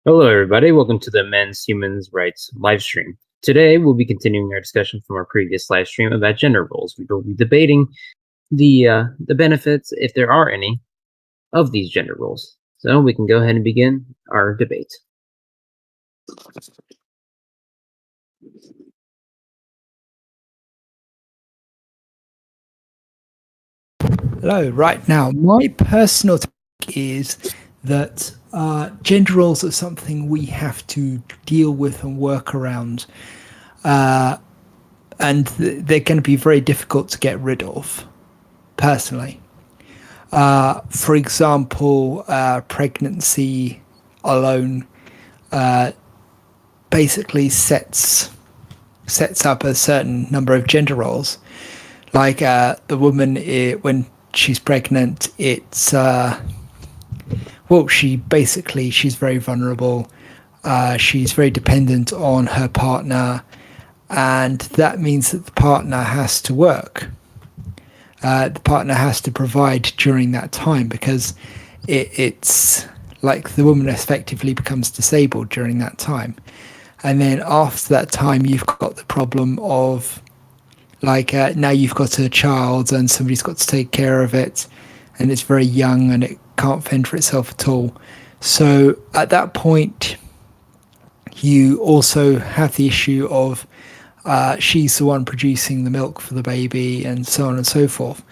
Hello, everybody. Welcome to the Men's Humans Rights live stream. Today, we'll be continuing our discussion from our previous live stream about gender roles. We will be debating the benefits, if there are any, of these gender roles. So we can go ahead and begin our debate. Hello, right now, my personal take is that gender roles are something we have to deal with and work around, and they're going to be very difficult to get rid of, personally. For example, pregnancy alone basically sets up a certain number of gender roles. Like the woman, when she's pregnant, it's well, she's very vulnerable. She's very dependent on her partner, and that means that the partner has to work. The partner has to provide during that time because it's like the woman effectively becomes disabled during that time. And then after that time, you've got the problem of now you've got a child and somebody's got to take care of it, and it's very young and it can't fend for itself at all. So at that point, you also have the issue of she's the one producing the milk for the baby and so on and so forth.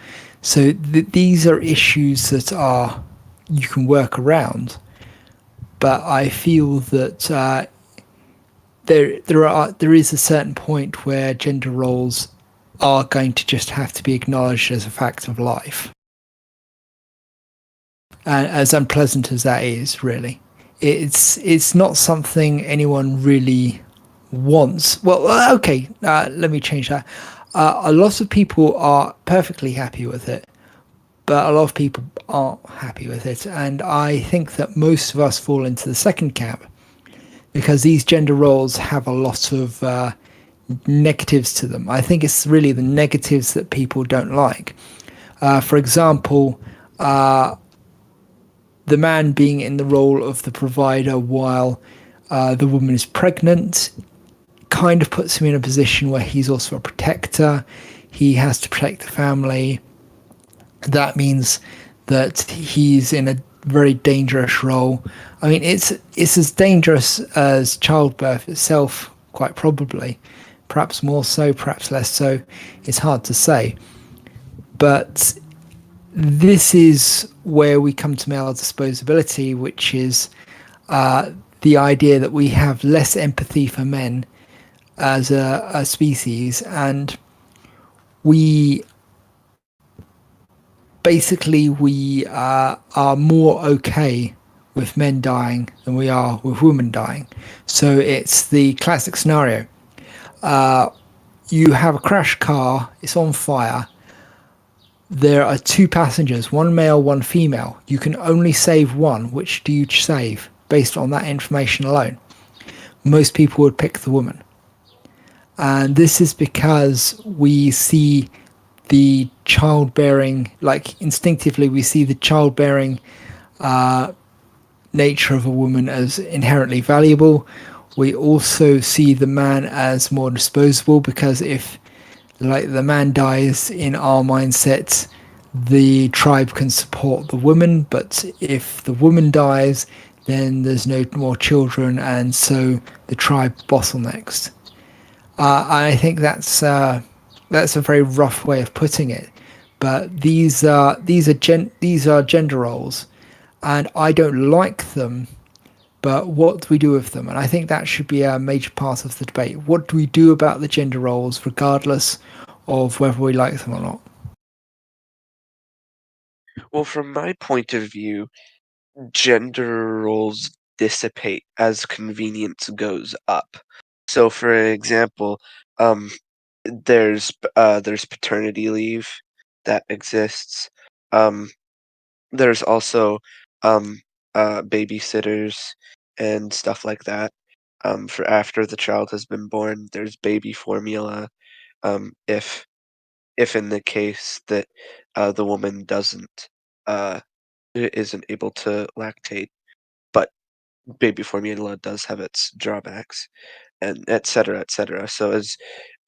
So these are issues that are you can work around, but I feel that there is a certain point where gender roles are going to just have to be acknowledged as a fact of life. And as unpleasant as that is, really, it's not something anyone really wants. Well, okay, let me change that. A lot of people are perfectly happy with it, but a lot of people aren't happy with it. And I think that most of us fall into the second camp because these gender roles have a lot of negatives to them. I think it's really the negatives that people don't like. For example, the man being in the role of the provider while the woman is pregnant kind of puts him in a position where he's also a protector. He has to protect the family. That means that he's in a very dangerous role. I mean, it's as dangerous as childbirth itself, quite probably. Perhaps more so, perhaps less so. It's hard to say. But this is where we come to male disposability, which is the idea that we have less empathy for men as a species, and we are more okay with men dying than we are with women dying. So it's the classic scenario. You have a crash car, it's on fire. There are two passengers, one male, one female. You can only save one. Which do you save based on that information alone? Most people would pick the woman. And this is because we see the childbearing, like instinctively, we see the childbearing nature of a woman as inherently valuable. We also see the man as more disposable because if, like, the man dies in our mindset, the tribe can support the woman, but if the woman dies, then there's no more children, and so the tribe bottlenecks. I think that's a very rough way of putting it, but these are gender roles, and I don't like them. But what do we do with them? And I think that should be a major part of the debate. What do we do about the gender roles, regardless of whether we like them or not? Well, from my point of view, gender roles dissipate as convenience goes up. So, for example, um, there's paternity leave that exists. Um, there's also um, babysitters and stuff like that. For after the child has been born, there's baby formula. If in the case that the woman doesn't uh, isn't able to lactate. But baby formula does have its drawbacks, and et cetera, et cetera. So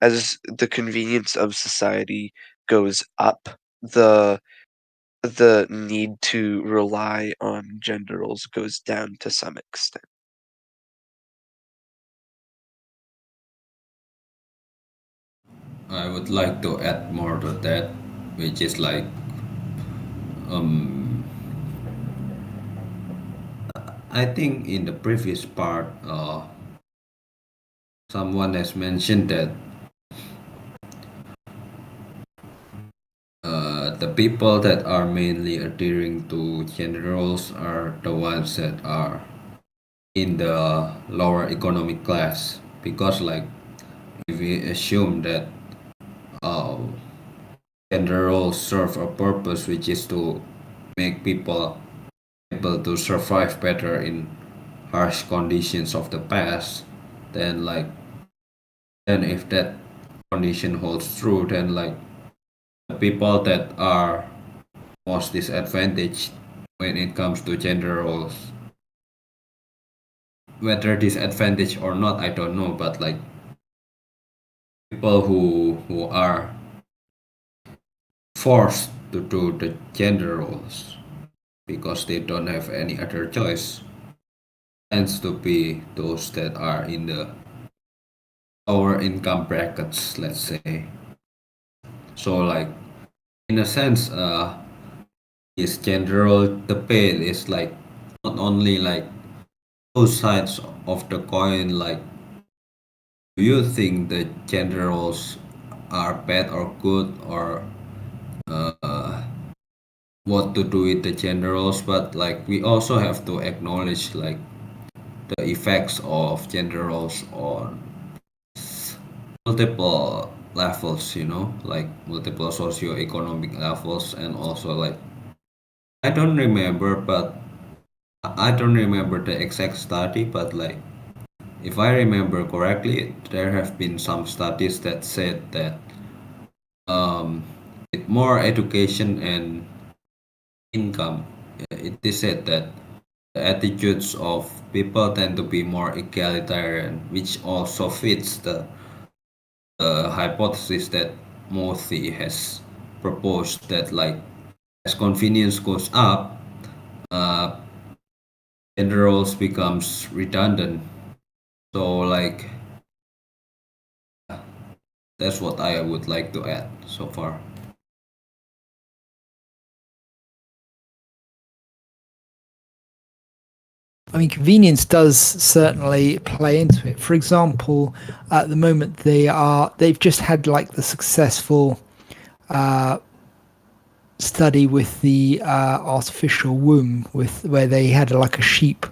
as the convenience of society goes up, the need to rely on gender roles goes down to some extent. I would like to add more to that, which is like um, I think in the previous part, someone has mentioned that the people that are mainly adhering to gender roles are the ones that are in the lower economic class, because like if we assume that uh, gender roles serve a purpose, which is to make people able to survive better in harsh conditions of the past, then like then if that condition holds true, then like the people that are most disadvantaged when it comes to gender roles, whether disadvantaged or not, I don't know, but like people who are forced to do the gender roles because they don't have any other choice tends to be those that are in the lower income brackets, let's say. So like in a sense, this gender role debate is like not only like both sides of the coin. Like, do you think the gender roles are bad or good, or uh, what to do with the gender roles? But like we also have to acknowledge like the effects of gender roles on multiple levels, like multiple socio-economic levels, and also like I don't remember, but I don't remember the exact study, but like if I remember correctly, there have been some studies that said that um, with more education and income, it is said that the attitudes of people tend to be more egalitarian, which also fits the hypothesis that Morthy has proposed, that like as convenience goes up, uh, gender roles becomes redundant. So like that's what I would like to add so far. I mean, convenience does certainly play into it. For example, at the moment they've just had like the successful study with the artificial womb, with where they had like a sheep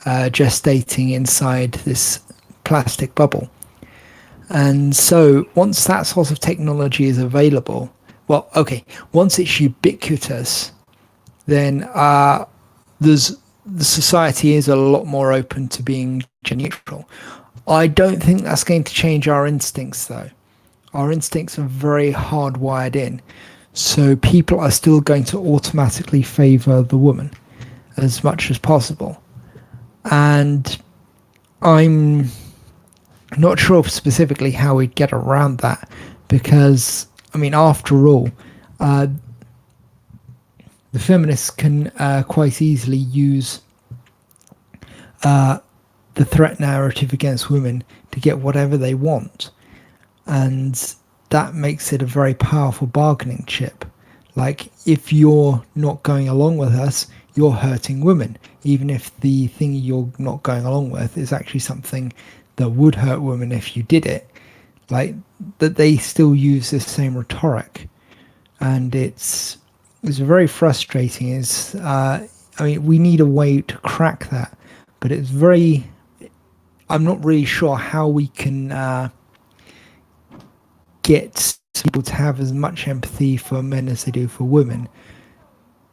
gestating inside this plastic bubble. And so once that sort of technology is available, well, okay, once it's ubiquitous, then there's the society is a lot more open to being gender neutral. I don't think that's going to change our instincts, though. Our instincts are very hardwired in, so people are still going to automatically favour the woman as much as possible. And I'm not sure specifically how we'd get around that, because I mean, after all, uh, the feminists can quite easily use the threat narrative against women to get whatever they want, and that makes it a very powerful bargaining chip. Like, if you're not going along with us, you're hurting women, even if the thing you're not going along with is actually something that would hurt women if you did it. Like, that they still use this same rhetoric, and it's very frustrating. Is I mean, we need a way to crack that, but it's very. I'm not really sure how we can get people to have as much empathy for men as they do for women,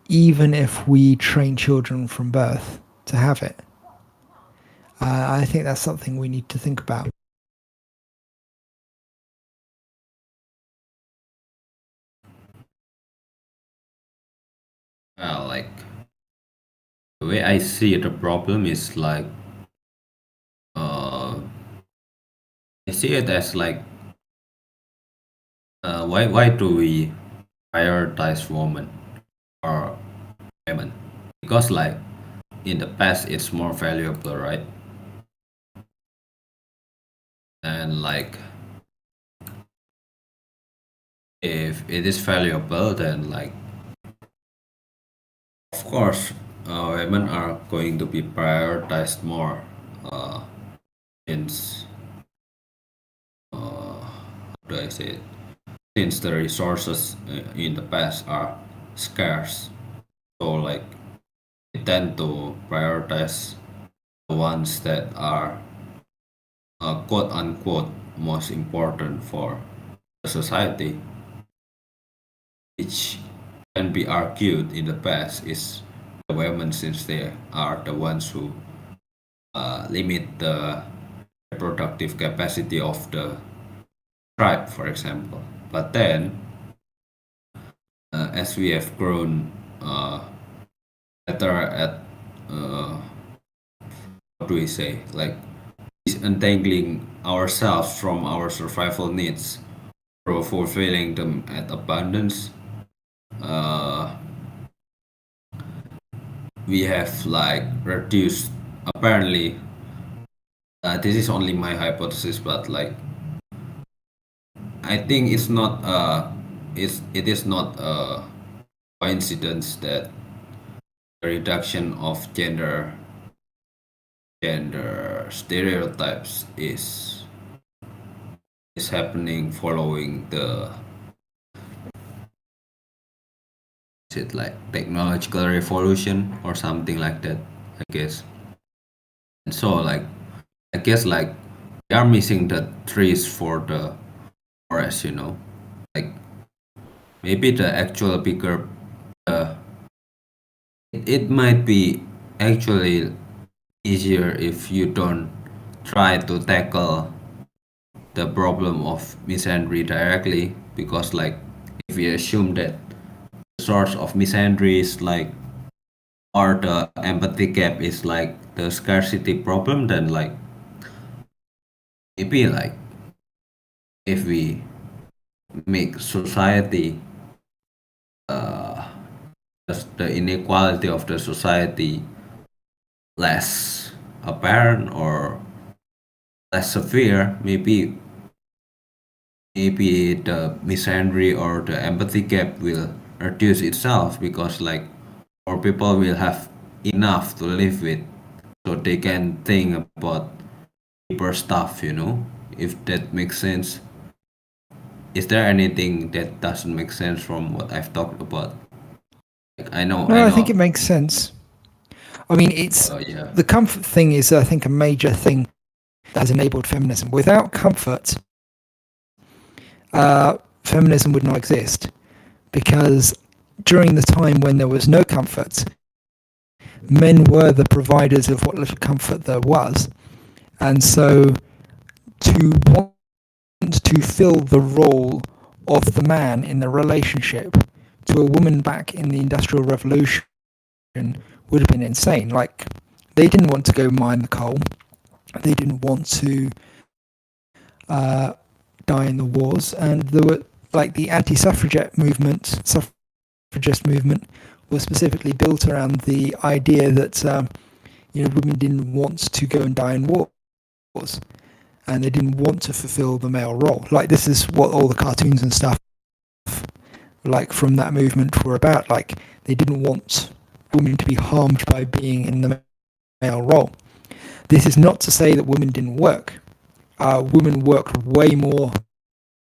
even if we train children from birth to have it. I think that's something we need to think about. Like way I see the problem is like uh, I see it as like why do we prioritize women or women? Because like in the past it's more valuable, right? And like if it is valuable, then like of course women are going to be prioritized more since how do I say it? Since the resources in the past are scarce, so like they tend to prioritize the ones that are quote unquote most important for the society, which can be argued in the past is the women, since they are the ones who limit the reproductive capacity of the tribe, for example. But then, as we have grown better at, how do we say, like disentangling ourselves from our survival needs through fulfilling them at abundance, we have like reduced, apparently this is only my hypothesis, but like I think it's not it is not a coincidence that the reduction of gender stereotypes is happening following the, is it like technological revolution or something like that, I guess. And so like I guess like we are missing the trees for the forest, you know. Like maybe the actual bigger it might be actually easier if you don't try to tackle the problem of misandry directly, because like if we assume that the source of misandry is like, or the empathy gap is like the scarcity problem, then like maybe like if we make society the inequality of the society less apparent or less severe, maybe the misandry or the empathy gap will reduce itself, because like more people will have enough to live with, so they can think about deeper stuff, you know, if that makes sense. Is there anything that doesn't make sense from what I've talked about? Like, I know. No, I think it makes sense. I mean, it's Yeah. the comfort thing is, I think, a major thing that has enabled feminism. Without comfort, feminism would not exist, because during the time when there was no comfort, men were the providers of what little comfort there was. And so to want to fill the role of the man in the relationship to a woman back in the Industrial Revolution would have been insane. Like, they didn't want to go mine the coal. They didn't want to die in the wars. And there were, like, the anti-suffragette movement, suffragist movement, was specifically built around the idea that women didn't want to go and die in wars, and they didn't want to fulfill the male role. Like, this is what all the cartoons and stuff, like, from that movement were about. Like, they didn't want women to be harmed by being in the male role. This is not to say that women didn't work. Women worked way more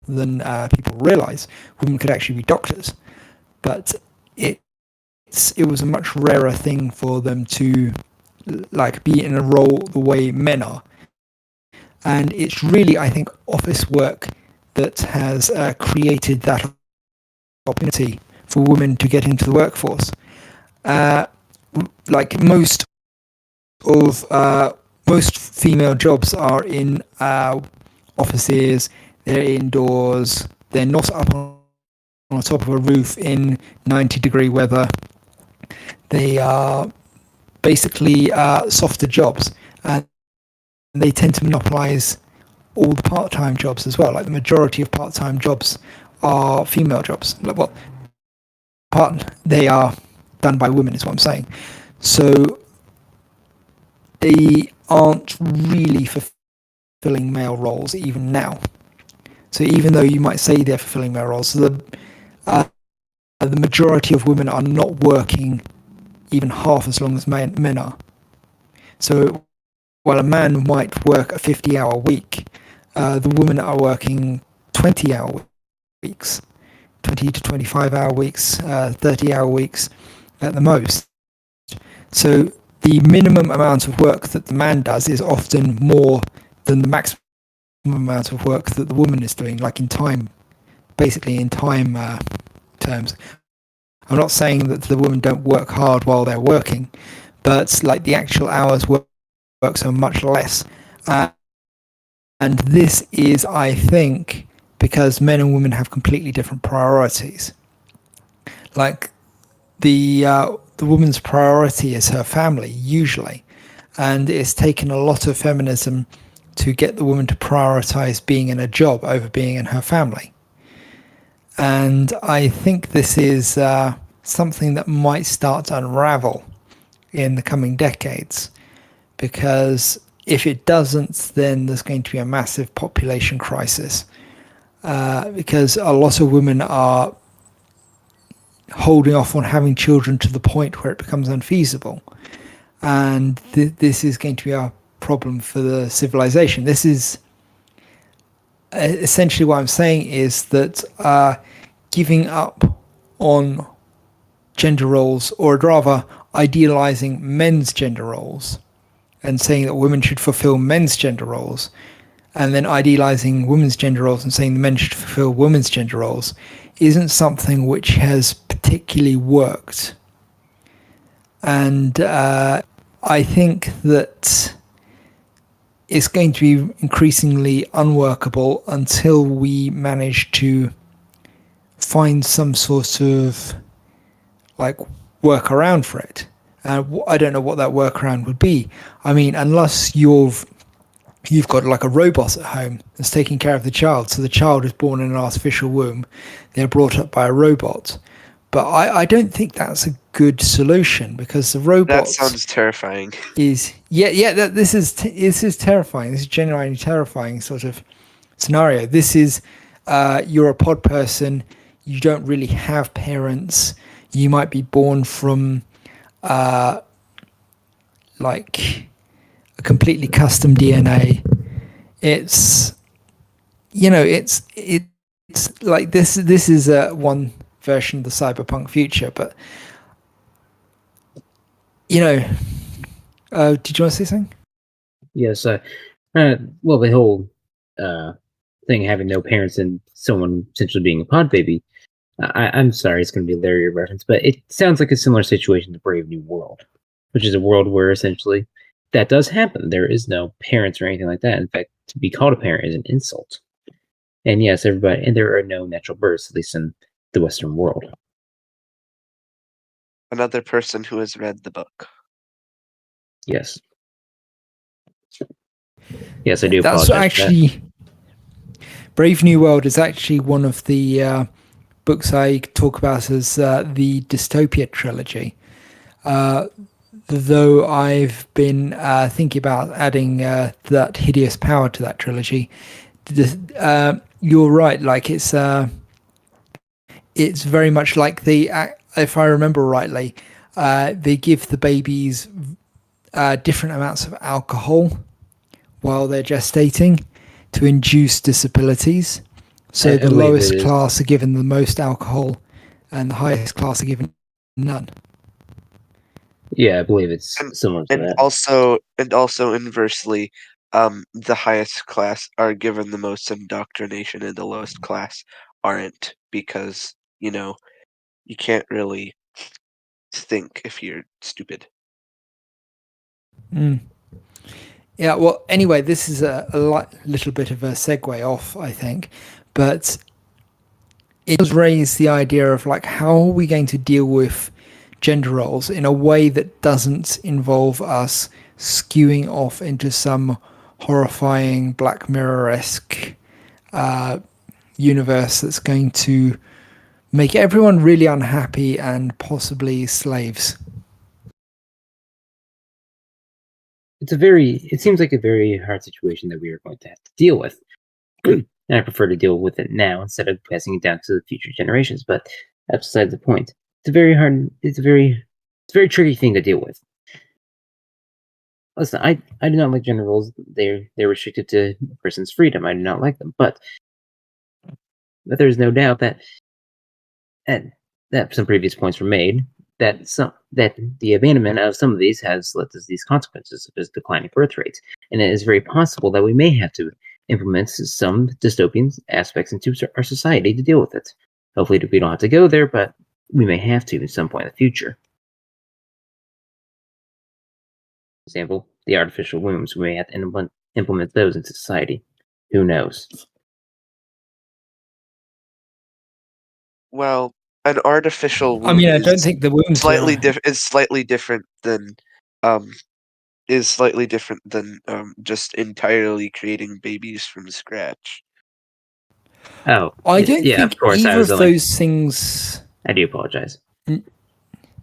than people realize. Women could actually be doctors, but it was a much rarer thing for them to, like, be in a role the way men are. And it's really, I think, office work that has created that opportunity for women to get into the workforce. Like, most female jobs are in offices. They're indoors. They're not up on top of a roof in 90-degree weather. They are basically softer jobs, and they tend to monopolize all the part-time jobs as well. Like the majority of part-time jobs are female jobs. Well, they are done by women, is what I'm saying. So they aren't really fulfilling male roles even now. So even though you might say they're fulfilling male roles, the majority of women are not working even half as long as men are. So while a man might work a 50-hour week, the women are working 20-hour weeks, 20 to 25-hour weeks, 30-hour weeks at the most. So the minimum amount of work that the man does is often more than the maximum amount of work that the woman is doing, like in time, basically in time terms. I'm not saying that the women don't work hard while they're working, but like the actual hours work are much less. And this is, I think, because men and women have completely different priorities. Like the woman's priority is her family, usually. And it's taken a lot of feminism to get the woman to prioritize being in a job over being in her family. And I think this is something that might start to unravel in the coming decades, because if it doesn't, then there's going to be a massive population crisis, because a lot of women are holding off on having children to the point where it becomes unfeasible. And this is going to be a problem for the civilization. This is essentially what I'm saying, is that giving up on gender roles, or rather idealizing men's gender roles and saying that women should fulfill men's gender roles, and then idealizing women's gender roles and saying the men should fulfill women's gender roles, isn't something which has particularly worked. And I think that it's going to be increasingly unworkable until we manage to find some sort of like workaround for it. I don't know what that workaround would be. I mean, unless you've got like a robot at home that's taking care of the child. So the child is born in an artificial womb. They're brought up by a robot. But I don't think that's a good solution, because the robot... That sounds terrifying. This is terrifying. This is genuinely terrifying sort of scenario. This is, you're a pod person. You don't really have parents. You might be born from like a completely custom DNA. It's like this is one version of the cyberpunk future, but did you want to say something? Yes. Well, the whole thing, having no parents and someone essentially being a pod baby. I'm sorry, it's going to be a Larry reference, but it sounds like a similar situation to Brave New World, which is a world where essentially that does happen. There is no parents or anything like that. In fact, to be called a parent is an insult. And yes, everybody, and there are no natural births, at least in the Western world. Another person who has read the book. Yes. Yes, I do That's apologize. Actually, Brave New World is actually one of the books I talk about as the Dystopia trilogy. Though I've been thinking about adding that Hideous Power to that trilogy. You're right, like it's very much like if I remember rightly, they give the babies different amounts of alcohol while they're gestating to induce disabilities. So the lowest class are given the most alcohol, and the highest class are given none. Yeah, I believe it's similar to that. And also inversely, the highest class are given the most indoctrination, and the lowest class aren't, because you can't really think if you're stupid. Yeah, well, anyway, this is a little bit of a segue off, I think, but it does raise the idea of like, how are we going to deal with gender roles in a way that doesn't involve us skewing off into some horrifying Black Mirror-esque universe that's going to make everyone really unhappy and possibly slaves. It seems like a very hard situation that we are going to have to deal with. And I prefer to deal with it now instead of passing it down to the future generations, but that's beside the point. It's a very tricky thing to deal with. Listen, I do not like gender roles. They're restricted to a person's freedom. I do not like them, but there's no doubt that some previous points were made that the abandonment of some of these has led to these consequences, such as declining birth rates, and it is very possible that we may have to implement some dystopian aspects into our society to deal with it. Hopefully, we don't have to go there, but we may have to at some point in the future. For example, the artificial wombs. We may have to implement those into society. Who knows? Well, an artificial womb I mean, I don't think the wombs slightly are... is slightly different than just entirely creating babies from scratch. Oh, I don't yeah, think of course. either of those things... I do apologize.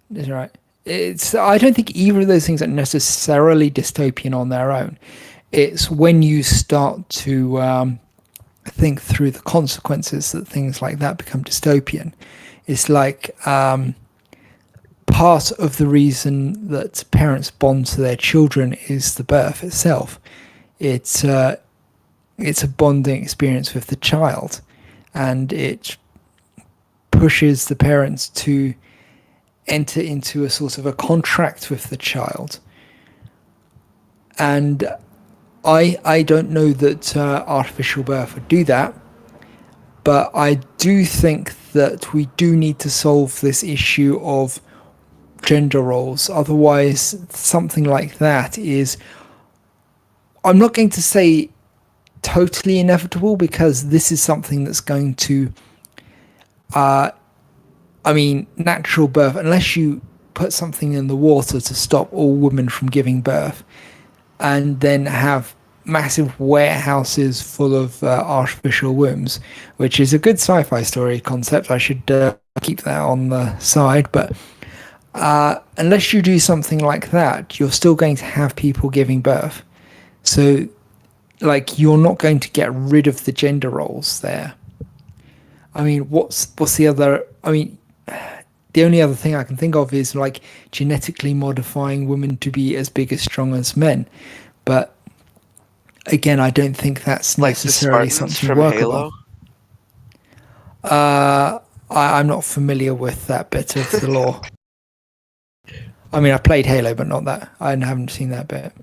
That's right. I don't think either of those things are necessarily dystopian on their own. It's when you start to think through the consequences that things like that become dystopian. It's like part of the reason that parents bond to their children is the birth itself. It's a bonding experience with the child, and it pushes the parents to enter into a sort of a contract with the child. And I don't know that artificial birth would do that, but I do think that we do need to solve this issue of gender roles. Otherwise, something like that is, I'm not going to say totally inevitable, because this is something that's going to, natural birth, unless you put something in the water to stop all women from giving birth, and then have massive warehouses full of artificial wombs, which is a good sci-fi story concept. I should keep that on the side, but unless you do something like that, you're still going to have people giving birth. So, like, you're not going to get rid of the gender roles there. I mean, what's the other? I mean, the only other thing I can think of is like genetically modifying women to be as big as strong as men, but again, I don't think that's necessarily like the Spartans something from workable. Halo? I'm not familiar with that bit of the lore. I mean, I played Halo, but not that. I haven't seen that bit.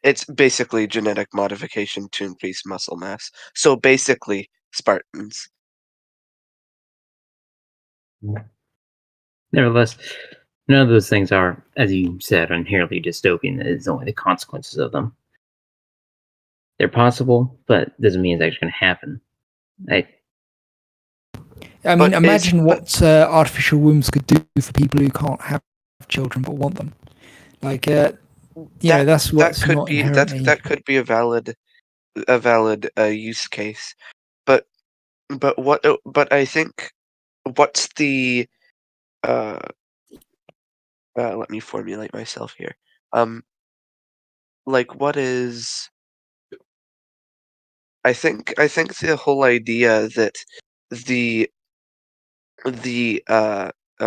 It's basically genetic modification to increase muscle mass. So basically, Spartans. Nevertheless, none of those things are, as you said, inherently dystopian. It's only the consequences of them. They're possible, but doesn't mean it's actually going to happen. I mean, imagine what artificial wombs could do for people who can't have children but want them. Like, that's what's not inherently... That could be a valid use case. But I think what's the let me formulate myself here. Like, what is... I think the whole idea that the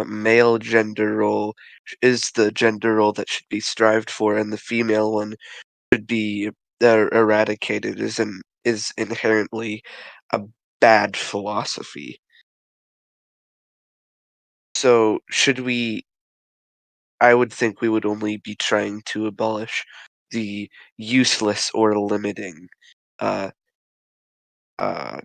male gender role is the gender role that should be strived for, and the female one should be eradicated is inherently a bad philosophy. So I would think we would only be trying to abolish the useless or limiting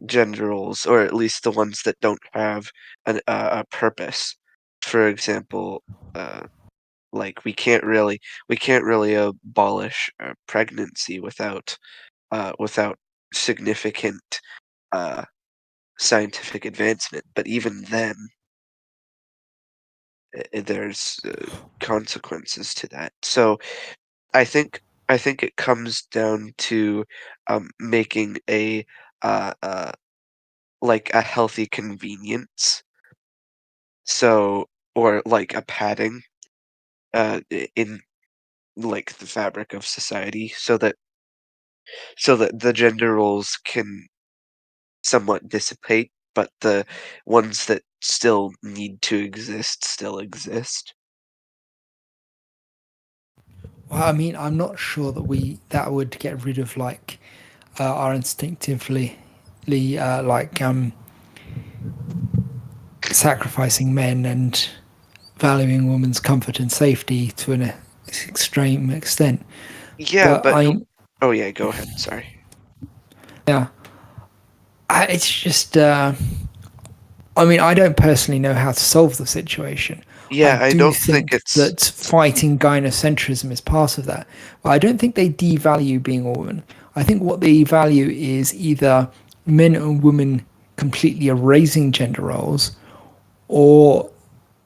gender roles, or at least the ones that don't have a purpose. For example, like we can't really abolish pregnancy without significant scientific advancement. But even then, there's consequences to that. So I think it comes down to making a like a healthy convenience. So, or like a padding in like the fabric of society, so that the gender roles can somewhat dissipate, but the ones that still need to exist still exist. Well, I mean, I'm not sure that would get rid of like our instinctively like sacrificing men and valuing women's comfort and safety to an extreme extent. Yeah, But but oh yeah, go ahead. Sorry. yeah, it's just. I mean, I don't personally know how to solve the situation. I Yeah, I do don't think think it's that fighting gynocentrism is part of that. But I don't think they devalue being a woman. I think what they value is either men and women completely erasing gender roles or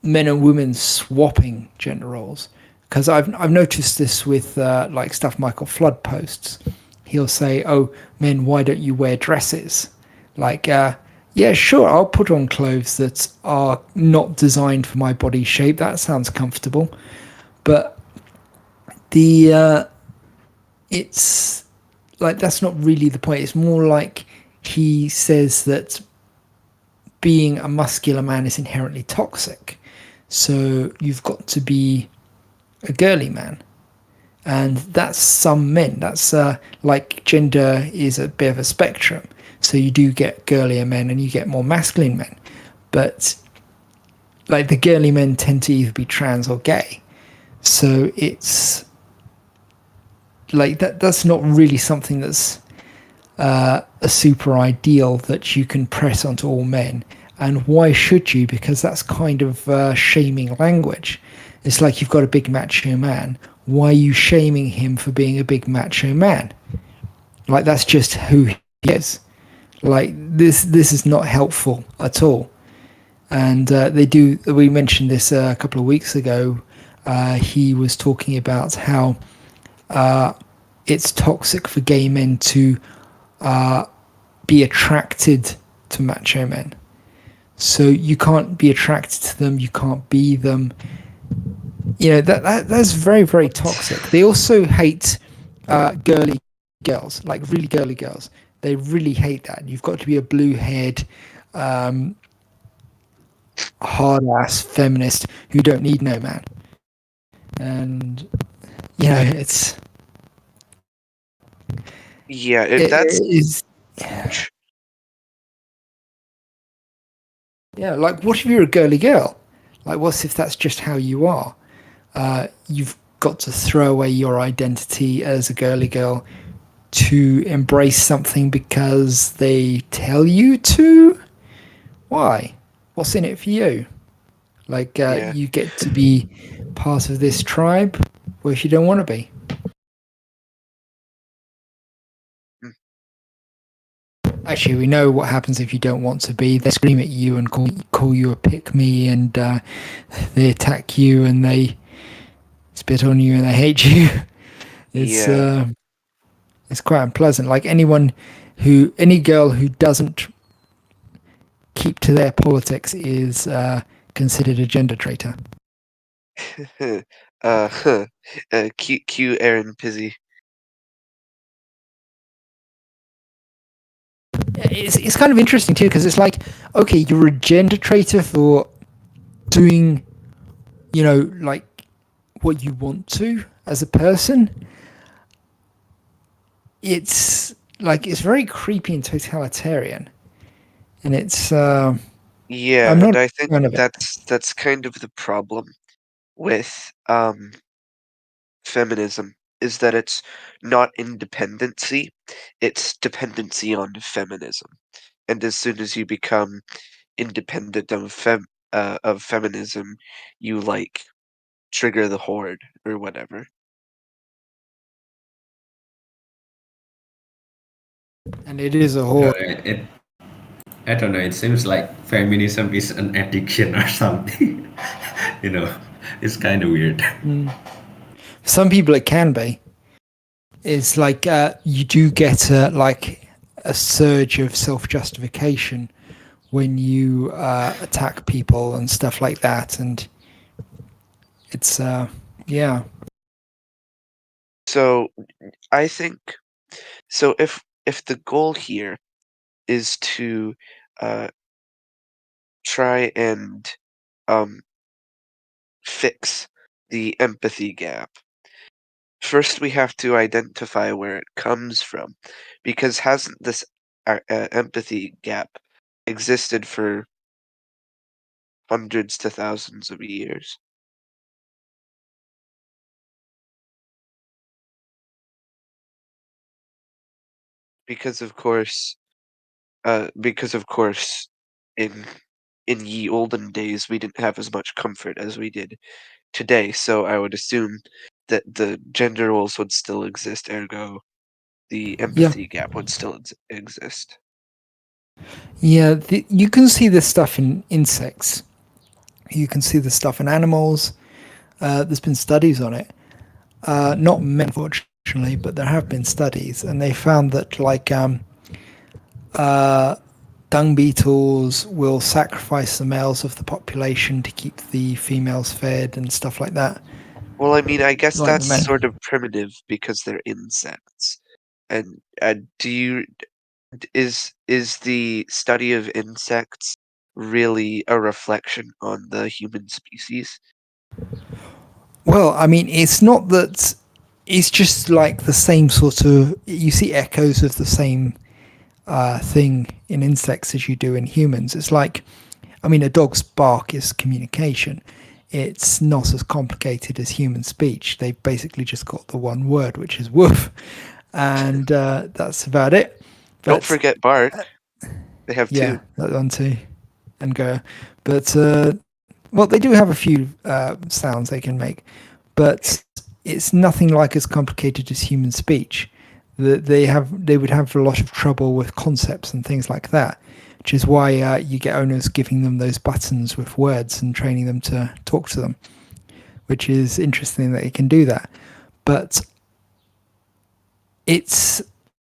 men and women swapping gender roles. Because I've noticed this with like stuff Michael Flood posts. He'll say, "Oh, men, why don't you wear dresses?" Like, yeah, sure, I'll put on clothes that are not designed for my body shape. That sounds comfortable, but the it's like that's not really the point. It's more like he says that being a muscular man is inherently toxic. So you've got to be a girly man. And that's some men. That's like gender is a bit of a spectrum. So you do get girlier men and you get more masculine men. But like the girly men tend to either be trans or gay. So it's like that's not really something that's a super ideal that you can press onto all men. And why should you? Because that's kind of shaming language. It's like you've got a big macho man. Why are you shaming him for being a big macho man? Like that's just who he is. Like this is not helpful at all. And they do. We mentioned this a couple of weeks ago. He was talking about how it's toxic for gay men to be attracted to macho men. So you can't be attracted to them, you can't be them. You know that's very very toxic. They also hate girly girls, like really girly girls. They really hate that. You've got to be a blue-haired, hard-ass feminist who don't need no man. And you know yeah, it that's is. Yeah, like what if you're a girly girl? Like what if that's just how you are? You've got to throw away your identity as a girly girl to embrace something because they tell you to? Why? What's in it for you? Like, yeah. you get to be part of this tribe, or if you don't want to be. Mm. Actually, we know what happens if you don't want to be. They scream at you and call you a pick-me, and they attack you and they spit on you and they hate you. Yeah. It's quite unpleasant. Like any girl who doesn't keep to their politics is considered a gender traitor. Cue Aaron Pizzy. It's kind of interesting too because it's like, okay, you're a gender traitor for doing, you know, like what you want to as a person. It's like it's very creepy and totalitarian, and it's Yeah, I'm not and I a think fan of it. that's kind of the problem with feminism, is that it's not independency, it's dependency on feminism. And as soon as you become independent of feminism, you like trigger the horde or whatever. And it is a Yeah, whore. it I don't know. It seems like feminism is an addiction or something. you know, it's kind of weird. Some people it can be. It's like you do get like a surge of self-justification when you attack people and stuff like that, and it's yeah. So I think so. If the goal here is to try and fix the empathy gap, first we have to identify where it comes from, because hasn't this empathy gap existed for hundreds to thousands of years? Because of course, in ye olden days we didn't have as much comfort as we did today. So I would assume that the gender roles would still exist. Ergo, the empathy gap would still exist. Yeah, you can see this stuff in insects. You can see this stuff in animals. There's been studies on it. Not many, unfortunately, but there have been studies, and they found that like dung beetles will sacrifice the males of the population to keep the females fed and stuff like that. Well, I mean, I guess Like that's men. sort of primitive because they're insects. And is the study of insects really a reflection on the human species? Well, I mean, it's not that. It's just like the same sort of. You see echoes of the same thing in insects as you do in humans. It's like, I mean, a dog's bark is communication. It's not as complicated as human speech. They've basically just got the one word, which is woof, and that's about it. Don't forget bark. They have Yeah, two. that one too, and go. But well, they do have a few sounds they can make, but it's nothing like as complicated as human speech. They would have a lot of trouble with concepts and things like that, which is why you get owners giving them those buttons with words and training them to talk to them, which is interesting that they can do that. But it's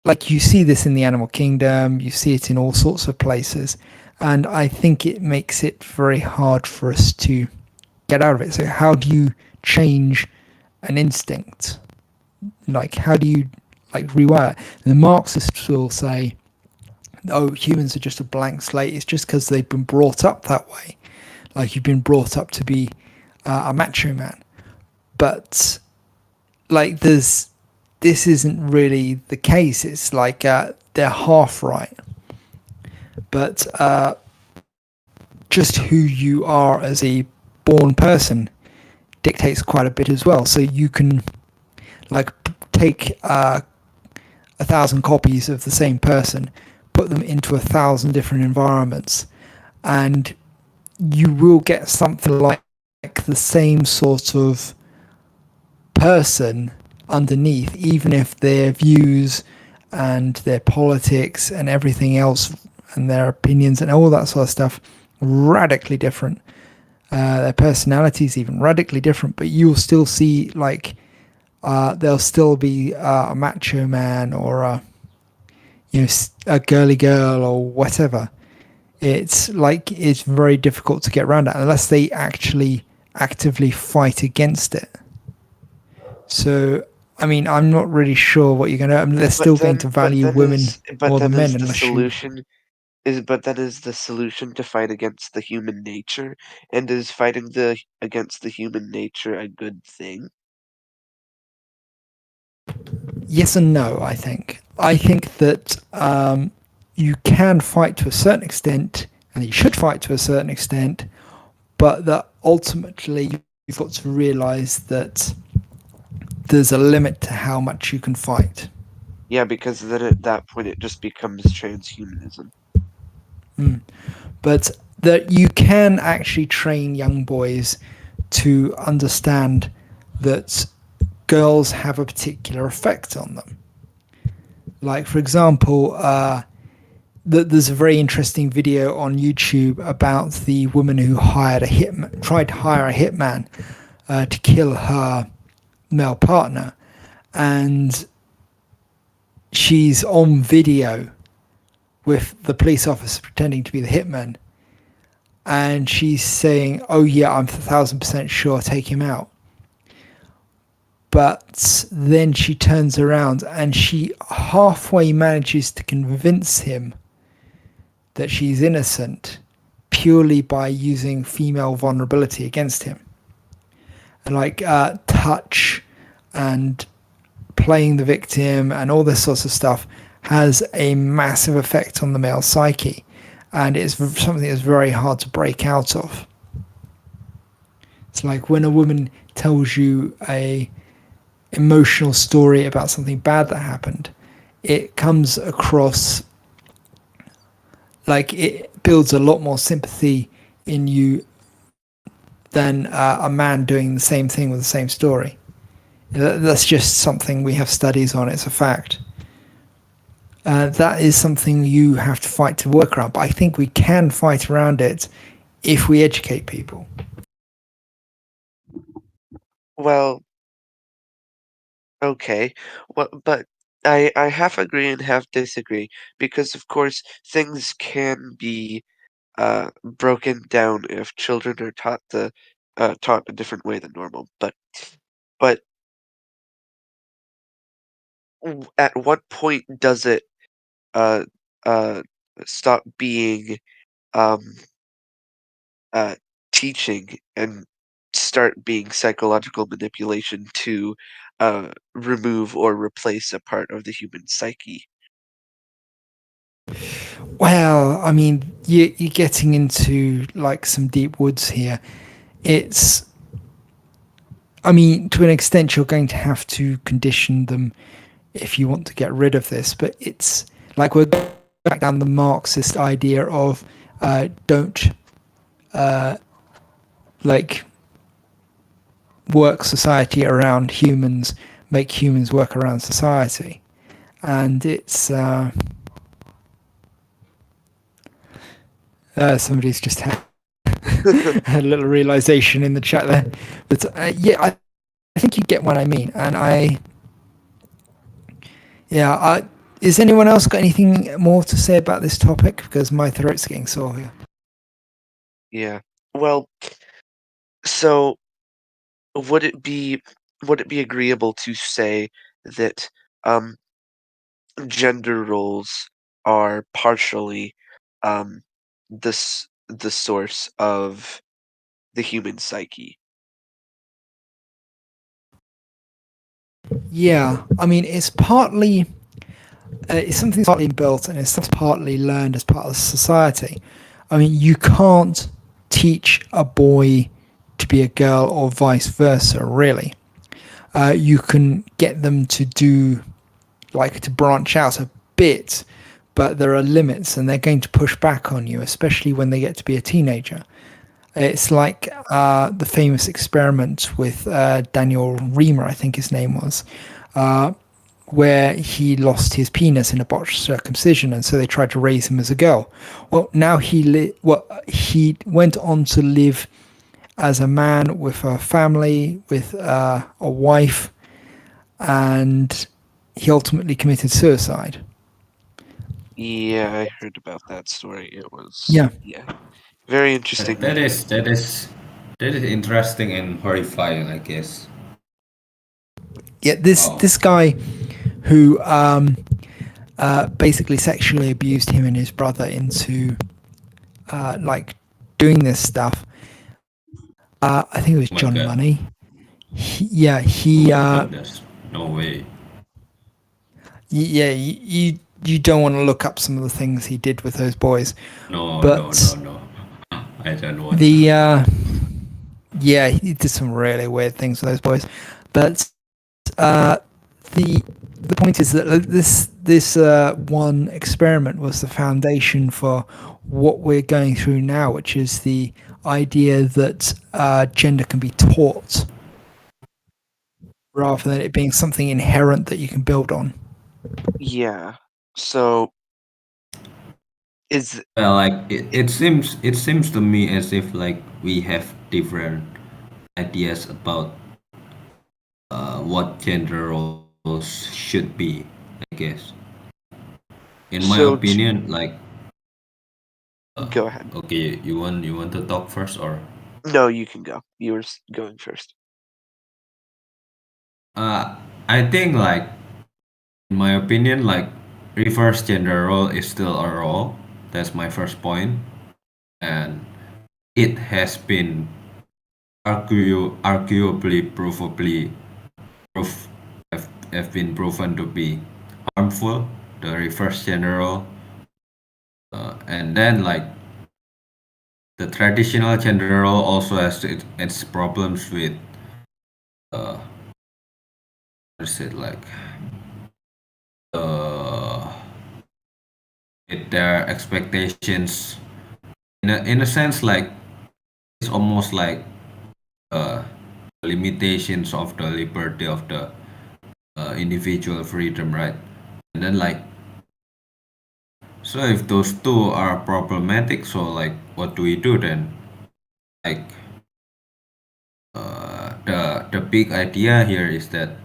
like you see this in the animal kingdom, you see it in all sorts of places, and I think it makes it very hard for us to get out of it. So how do you change an instinct? Like, how do you like rewire? The Marxists will say, oh, humans are just a blank slate. It's just because they've been brought up that way. Like, you've been brought up to be a macho man. But like, this isn't really the case. It's like they're half right. But just who you are as a born person dictates quite a bit as well. So you can like take 1,000 copies of the same person, put them into 1,000 different environments, and you will get something like the same sort of person underneath, even if their views and their politics and everything else and their opinions and all that sort of stuff radically different. Their personalities even radically different, but you'll still see like there'll still be a macho man or a girly girl or whatever. It's like it's very difficult to get around that unless they actually actively fight against it. So I mean, I'm not really sure what you're going to. I mean, they're still going to value women more than men. But then is the solution to fight against the human nature, and is fighting against the human nature a good thing? Yes and no, I think. I think that you can fight to a certain extent, and you should fight to a certain extent, but that ultimately you've got to realize that there's a limit to how much you can fight. Yeah, because then at that point it just becomes transhumanism. But that you can actually train young boys to understand that girls have a particular effect on them. Like, for example, there's a very interesting video on YouTube about the woman who tried to hire a hitman to kill her male partner, and she's on video with the police officer pretending to be the hitman, and she's saying, "Oh yeah, I'm 1,000% sure, take him out." But then she turns around and she halfway manages to convince him that she's innocent purely by using female vulnerability against him. And like touch and playing the victim and all this sorts of stuff has a massive effect on the male psyche. And it's something that's very hard to break out of. It's like when a woman tells you a emotional story about something bad that happened, it comes across like it builds a lot more sympathy in you than a man doing the same thing with the same story. That's just something we have studies on. It's a fact. That is something you have to fight to work around, but I think we can fight around it if we educate people. Well, okay. Well, but I half agree and half disagree because, of course, things can be broken down if children are taught a different way than normal. But at what point does it uh uh stop being um teaching and start being psychological manipulation to remove or replace a part of the human psyche? Well, I mean, you're getting into like some deep woods here. I mean, to an extent, you're going to have to condition them if you want to get rid of this, but it's like we're going back down the Marxist idea of don't like work society around humans, make humans work around society. And it's somebody's just had a little realization in the chat there, but yeah, I think you get what I mean. And is anyone else got anything more to say about this topic? Because my throat's getting sore here. Yeah. Well, so would it be agreeable to say that gender roles are partially the source of the human psyche? Yeah, I mean, it's partly it's something that's partly built and it's partly learned as part of society. I mean, you can't teach a boy to be a girl or vice versa, really. You can get them to do, like, to branch out a bit, but there are limits and they're going to push back on you, especially when they get to be a teenager. It's like the famous experiment with Daniel Reamer, I think his name was, where he lost his penis in a botched circumcision, and so they tried to raise him as a girl. Well, now he went on to live as a man with a family, with a wife, and he ultimately committed suicide. Yeah, I heard about that story. It was Yeah. very interesting. That is interesting and horrifying, I guess. Yeah, this guy who basically sexually abused him and his brother into like doing this stuff. I think it was John Money. Goodness, no way. Yeah, you don't want to look up some of the things he did with those boys. No. I don't want. Yeah, he did some really weird things with those boys, but the point is that this one experiment was the foundation for what we're going through now, which is the idea that gender can be taught rather than it being something inherent that you can build on. Yeah. So Is Well, like it seems to me as if like we have different ideas about what gender roles should be, I guess. In my so? opinion, like Go ahead. okay, you want to talk first or No, you can go. You were going first. I think like in my opinion like reverse gender role is still a role. That's my first point, and it has been arguably proof have been proven to be harmful, the reverse general, and then like the traditional general also has its problems with uh, what is it like uh, with their expectations. In a sense, like it's almost like uh, limitations of the liberty of the individual freedom, right? And then like so if those two are problematic, so like what do we do then? Like the big idea here is that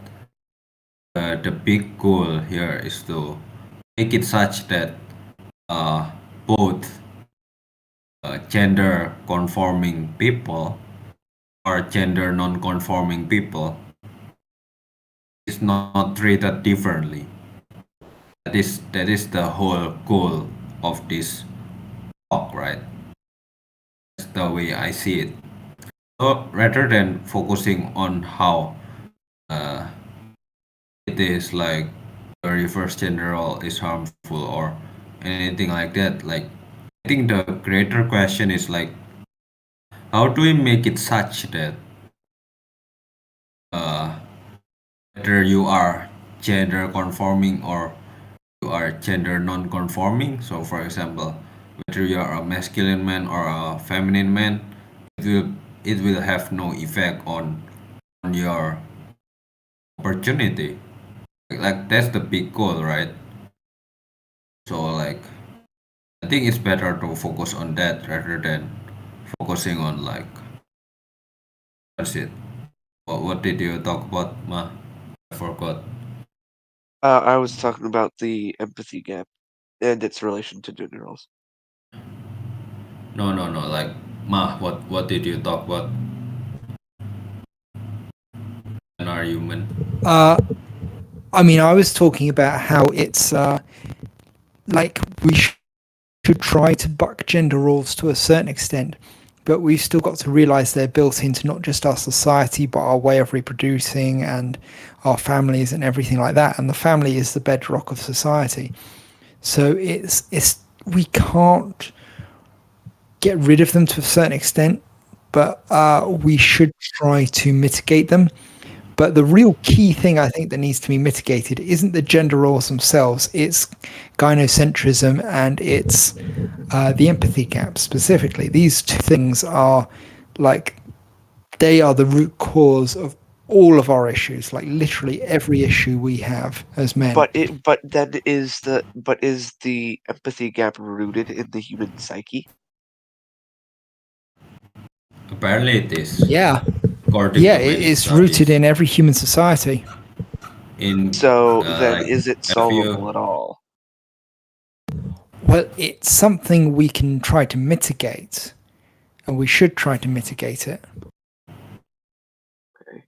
the big goal here is to make it such that both gender conforming people or gender non-conforming people is not treated differently. That is the whole goal of this talk, right? That's the way I see it. So rather than focusing on how uh, it is like the reverse general is harmful or anything like that, like I think the greater question is like how do we make it such that uh, whether you are gender conforming or you are gender non-conforming, so for example whether you are a masculine man or a feminine man, it will it will have no effect on your opportunity. Like that's the big goal, right? So like I think it's better to focus on that rather than focusing on like that's it. What did you talk about, Ma? I forgot. I was talking about the empathy gap and its relation to gender roles. No. Like Ma, what did you talk about? An argument. I mean, I was talking about how it's like we should try to buck gender roles to a certain extent, but we've still got to realize they're built into not just our society, but our way of reproducing and our families and everything like that. And the family is the bedrock of society. So it's we can't get rid of them to a certain extent, but we should try to mitigate them. But the real key thing I think that needs to be mitigated isn't the gender roles themselves, it's gynocentrism and it's the empathy gap specifically. These two things are like, they are the root cause of all of our issues, like literally every issue we have as men. But is the empathy gap rooted in the human psyche? Apparently it is, Yeah. according Yeah, to many it's rooted studies. in every human society. In So then, like is it have you solvable at all? Well, it's something we can try to mitigate, and we should try to mitigate it. Okay.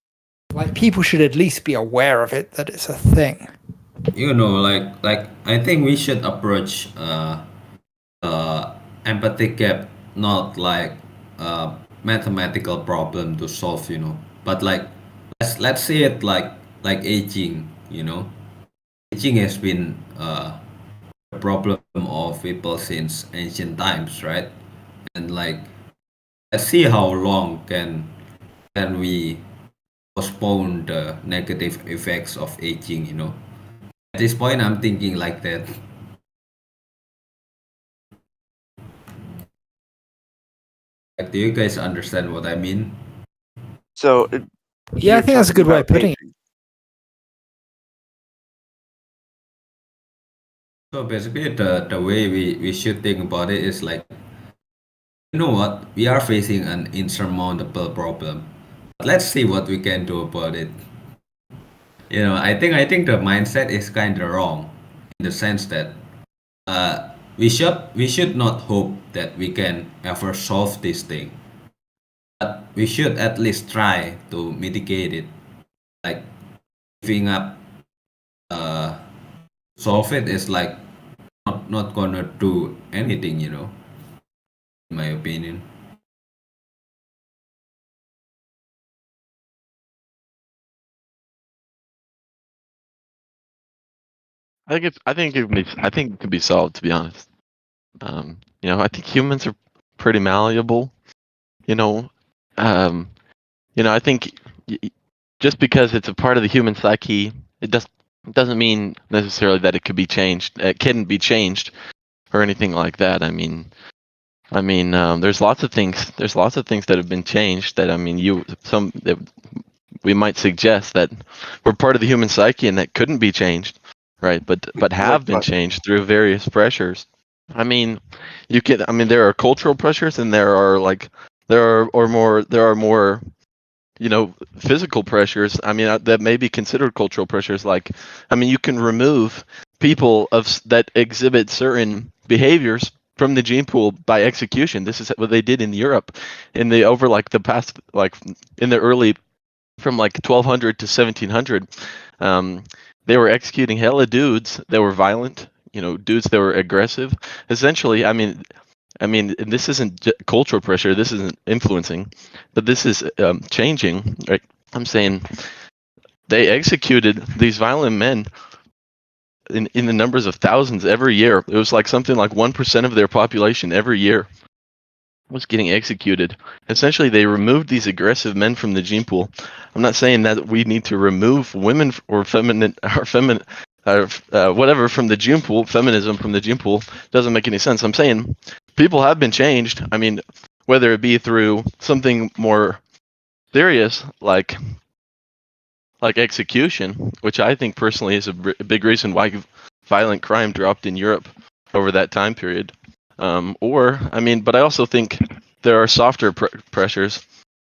Like, people should at least be aware of it, that it's a thing. like I think we should approach empathy gap not like a mathematical problem to solve, but like let's say it like aging, aging has been a problem of people since ancient times, right? And like let's see how long can we postpone the negative effects of aging, at this point I'm thinking like that. Like, do you guys understand what I mean? So Yeah, I you're think that's a talking good way about of putting it. aging. So basically, the way we should think about it is like, you know what, we are facing an insurmountable problem. Let's see what we can do about it. I think the mindset is kind of wrong in the sense that we should not hope that we can ever solve this thing, but we should at least try to mitigate it. Like giving up, uh, solve it is like not gonna do anything, in my opinion. I think it can be solved, to be honest. I think humans are pretty malleable. You know, um, I think just because it's a part of the human psyche, it doesn't mean necessarily that it could be changed. It can be changed or anything like that. There's lots of things. There's lots of things that have been changed. That that we might suggest that were part of the human psyche and that couldn't be changed, right? But have been changed through various pressures. There are cultural pressures, and there are more physical pressures. That may be considered cultural pressures. You can remove people that exhibit certain behaviors from the gene pool by execution. This is what they did in Europe in the past, in the early, from 1200 to 1700. They were executing hella dudes that were violent, dudes that were aggressive. Essentially, and this isn't cultural pressure. This isn't influencing, but this is changing. Right? I'm saying they executed these violent men in the numbers of thousands every year. It was something like 1% of their population every year was getting executed. Essentially, they removed these aggressive men from the gene pool. I'm not saying that we need to remove women or whatever from the gene pool. Feminism from the gene pool doesn't make any sense. I'm saying people have been changed. Whether it be through something more serious like execution, which I think personally is a big reason why violent crime dropped in Europe over that time period. But I also think there are softer pressures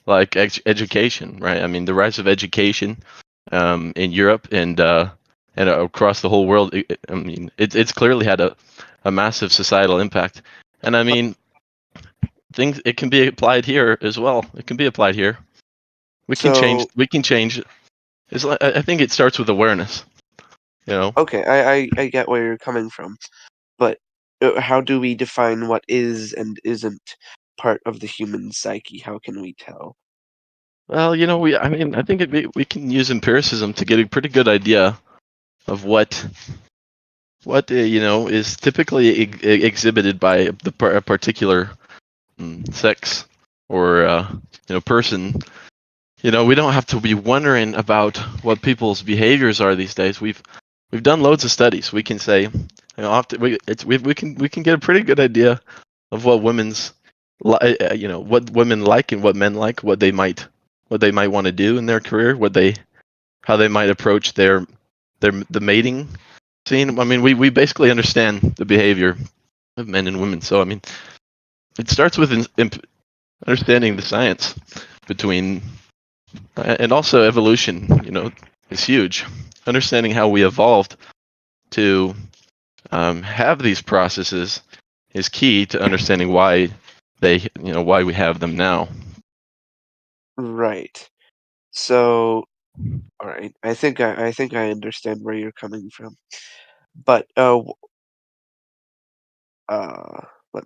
like education, right? The rise of education in Europe and across the whole world. It's clearly had a massive societal impact, and it can be applied here as well. It can be applied here. We can change. We can change. I think it starts with awareness. Okay, I get where you're coming from, but how do we define what is and isn't part of the human psyche? How can we tell? Well, I think we can use empiricism to get a pretty good idea of what is typically exhibited by a particular sex or person. We don't have to be wondering about what people's behaviors are these days. We've done loads of studies. We can say, often we can get a pretty good idea of what what women like and what men like, what they might want to do in their career, how they might approach the mating scene. We basically understand the behavior of men and women. So it starts with understanding the science between. And also evolution, is huge. Understanding how we evolved to have these processes is key to understanding why why we have them now. Right. So, all right. I think I understand where you're coming from, but let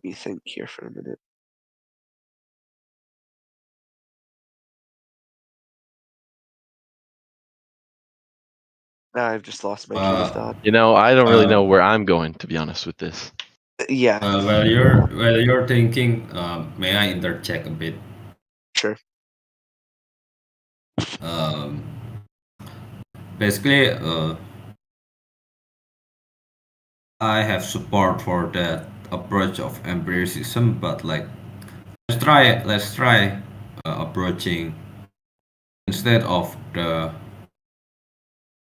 me think here for a minute. I've just lost my train of thought. I don't really know where I'm going, to be honest with this. Yeah, While you're thinking, may I interject a bit? sure. Um, Basically, I have support for that approach of empiricism, but let's try approaching instead of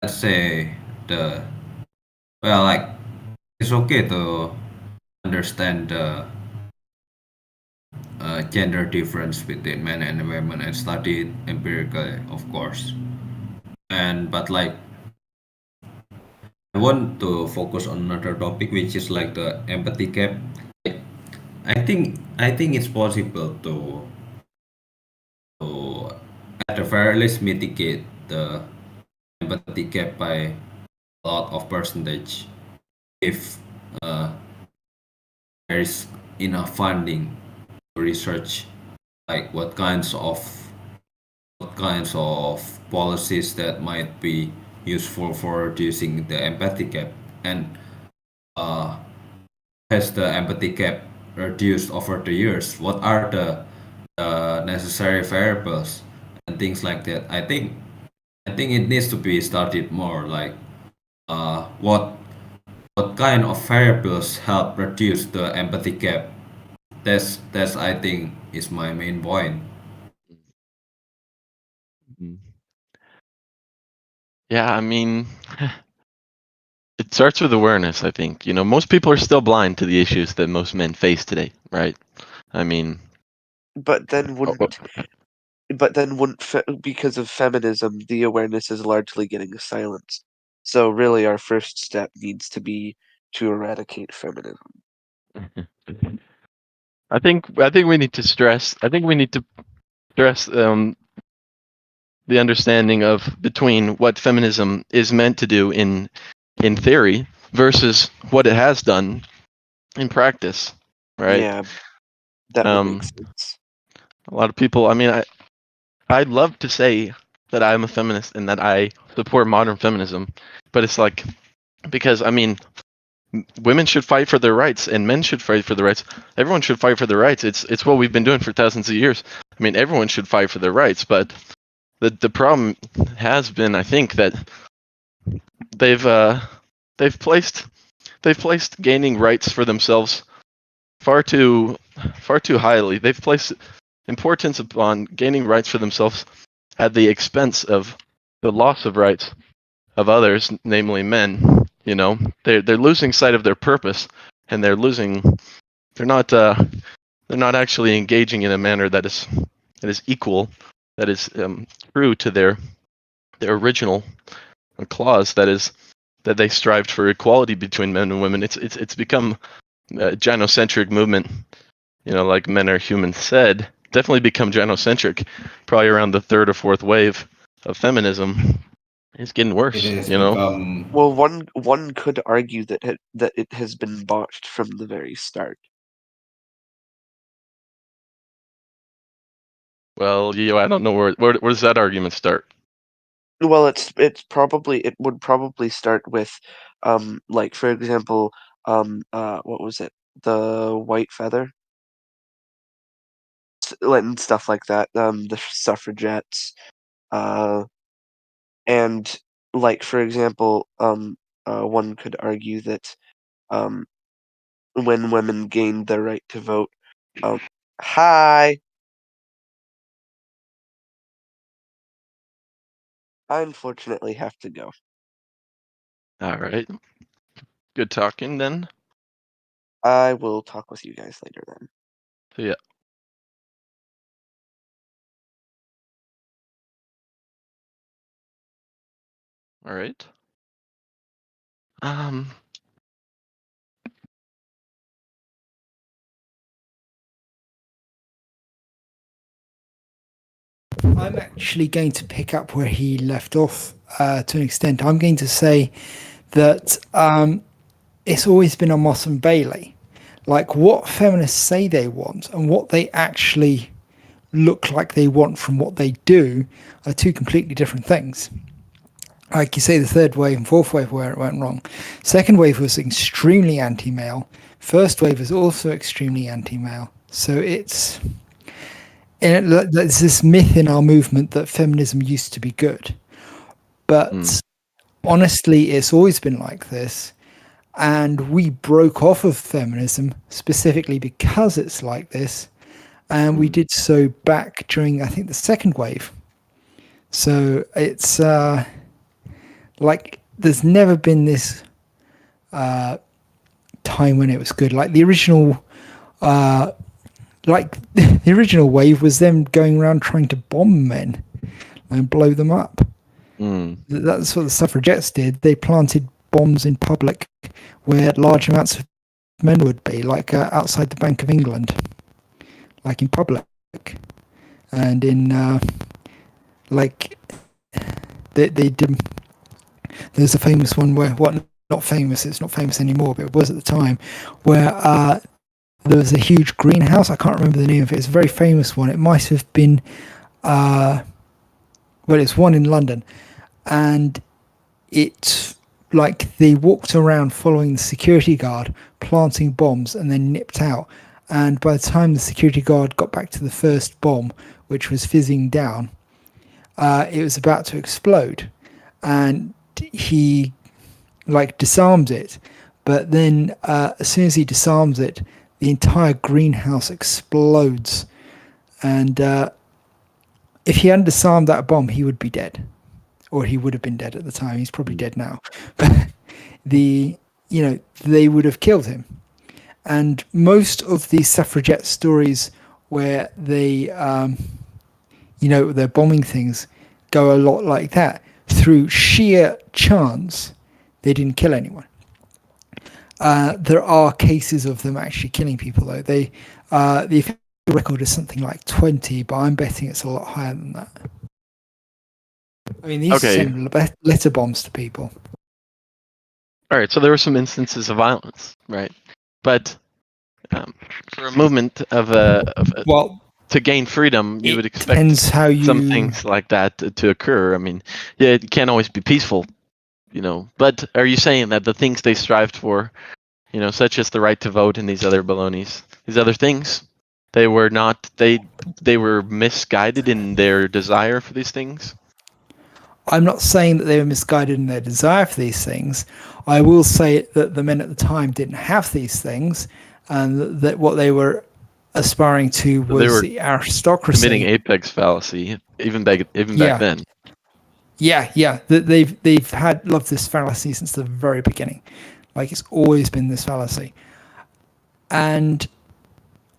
let's say the well like it's okay to understand the gender difference between men and women and study it empirically, of course. And but like I want to focus on another topic, which is like the empathy gap. Like, I think it's possible to at the very least mitigate the empathy gap by a lot of percentage if uh, there is enough funding to research like what kinds of policies that might be useful for reducing the empathy gap, and uh, has the empathy gap reduced over the years? What are the necessary variables and things like that? I think it needs to be studied more. Like what kind of variables help reduce the empathy gap? That's I think is my main point. Mhm. Yeah, I mean, it starts with awareness, I think. Most people are still blind to the issues that most men face today, right? I mean, But then oh, wouldn't because of feminism, the awareness is largely getting silenced. So really, our first step needs to be to eradicate feminism. I think we need to stress. I think we need to stress the understanding of between what feminism is meant to do in theory versus what it has done in practice, right? Yeah, that would make Um, sense. a lot of people. I mean, I'd love to say that I'm a feminist and that I support modern feminism, but it's like because I mean, women should fight for their rights and men should fight for their rights. Everyone should fight for their rights. It's what we've been doing for thousands of years. I mean, everyone should fight for their rights, but the problem has been, I think, that they've uh, they've placed gaining rights for themselves far too highly. They've placed importance upon gaining rights for themselves at the expense of the loss of rights of others, namely men. They're losing sight of their purpose, and they're not actually engaging in a manner that is equal, that is true to their original clause, that they strived for equality between men and women. It's become a gynocentric movement. Like Men Are Human said, definitely become gynocentric. Probably around the third or fourth wave of feminism. It's getting It worse. has become Well, one could argue that it has been botched from the very start. Well, I don't know where does that argument start? Well, it would probably start with, like for example, what was it? The white feather, and stuff like that. The suffragettes, uh, and like for example, one could argue that um, when women gained the right to vote, um, hi, I unfortunately have to go. All right. Good talking then. I will talk with you guys later then. See ya. All right. Um. I'm actually going to pick up where he left off to an extent. I'm going to say that it's always been a Moss and Bailey. Like what feminists say they want and what they actually look like they want from what they do are two completely different things. Like you say, the third wave and fourth wave where it went wrong. Second wave was extremely anti-male. First wave was also extremely anti-male. So there's this myth in our movement that feminism used to be good. But honestly, it's always been like this. And we broke off of feminism specifically because it's like this. And we did so back during, I think, the second wave. So it's like there's never been this time when it was good. Like the original, the original wave was them going around trying to bomb men and blow them up. That's what the suffragettes did. They planted bombs in public where large amounts of men would be, like outside the Bank of England, like in public, and in they did. There's a famous one where not famous. It's not famous anymore, but it was at the time, where there was a huge greenhouse. I can't remember the name of it. It's a very famous one. It might have been, it's one in London, and it's like they walked around following the security guard, planting bombs, and then nipped out. And by the time the security guard got back to the first bomb, which was fizzing down, it was about to explode, and he disarmed it. But then as soon as he disarms it, the entire greenhouse explodes, and if he hadn't disarmed that bomb, he would be dead, or he would have been dead at the time. He's probably dead now, but they would have killed him. And most of these suffragette stories where they they're bombing things go a lot like that. Through sheer chance, they didn't kill anyone. There are cases of them actually killing people, though. The official record is something like 20, but I'm betting it's a lot higher than that. I mean, these send letter bombs to people. All right, so there were some instances of violence, right? But for a movement to gain freedom, you would expect some things like that to occur. I mean, yeah, it can't always be peaceful, But are you saying that the things they strived for, such as the right to vote and these other balonies, these other things, they were not, they were misguided in their desire for these things? I'm not saying that they were misguided in their desire for these things. I will say that the men at the time didn't have these things, and that what they were aspiring to was the aristocracy. Committing apex fallacy, even back then. Yeah. They've had loved this fallacy since the very beginning. Like, it's always been this fallacy. And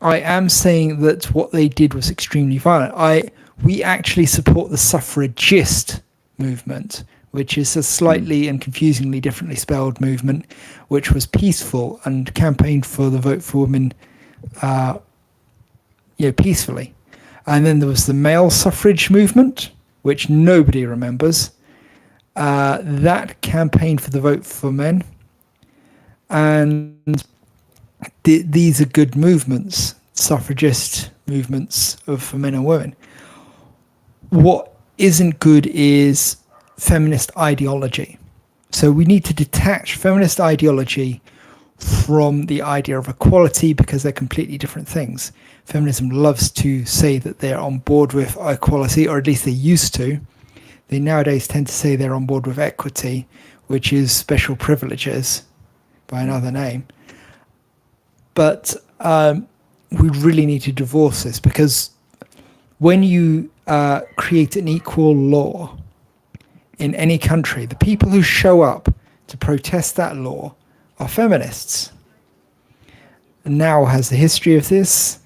I am saying that what they did was extremely violent. We actually support the suffragist movement, which is a slightly and confusingly differently spelled movement, which was peaceful and campaigned for the vote for women peacefully. And then there was the male suffrage movement, which nobody remembers. That campaigned for the vote for men. And these are good movements, suffragist movements for men and women. What isn't good is feminist ideology. So we need to detach feminist ideology from the idea of equality, because they're completely different things. Feminism loves to say that they're on board with equality, or at least they used to. They nowadays tend to say they're on board with equity, which is special privileges by another name. But we really need to divorce this, because when you create an equal law in any country, the people who show up to protest that law are feminists. Now has a history of this.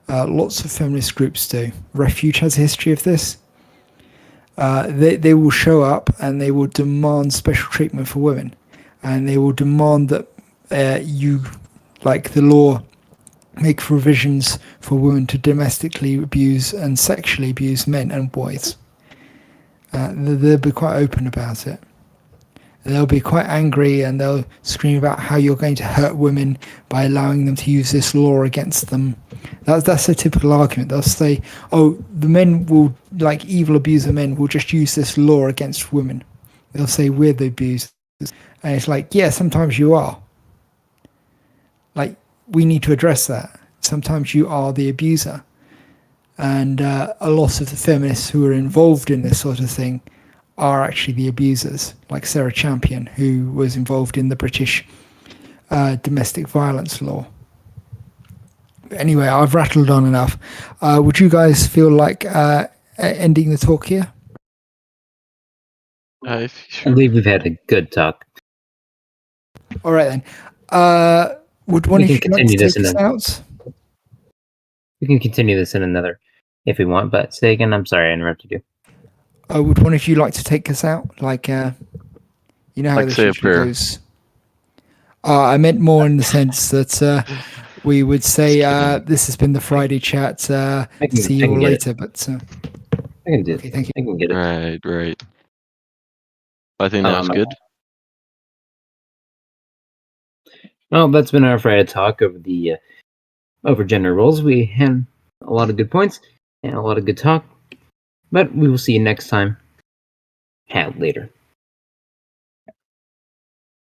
Lots of feminist groups do. Refuge has a history of this. They will show up and they will demand special treatment for women, and they will demand that the law, make provisions for women to domestically abuse and sexually abuse men and boys. They'll be quite open about it. They'll be quite angry, and they'll scream about how you're going to hurt women by allowing them to use this law against them. That's a typical argument. They'll say, oh, the men will, like evil abuser men, will just use this law against women. They'll say we're the abusers. And it's like, yeah, sometimes you are. Like, we need to address that. Sometimes you are the abuser. And a lot of the feminists who are involved in this sort of thing are actually the abusers, like Sarah Champion, who was involved in the British domestic violence law. But anyway, I've rattled on enough. Would you guys feel like ending the talk here? I believe we've had a good talk. All right, then. Would one We of can you like to continue this take us in out? We can continue this in another if we want. But say again. I'm sorry, I interrupted you. Would one of you like to take us out? Like, you know how Like this say a usually prayer. goes. I meant more in the sense that we would say this has been the Friday chat. See I you can all get it. later. But I can do okay, thank you. I can get it. Right. I think that's Um, good. Well, that's been our Friday talk over the over gender roles. We had a lot of good points and a lot of good talk. But we will see you next time. Later.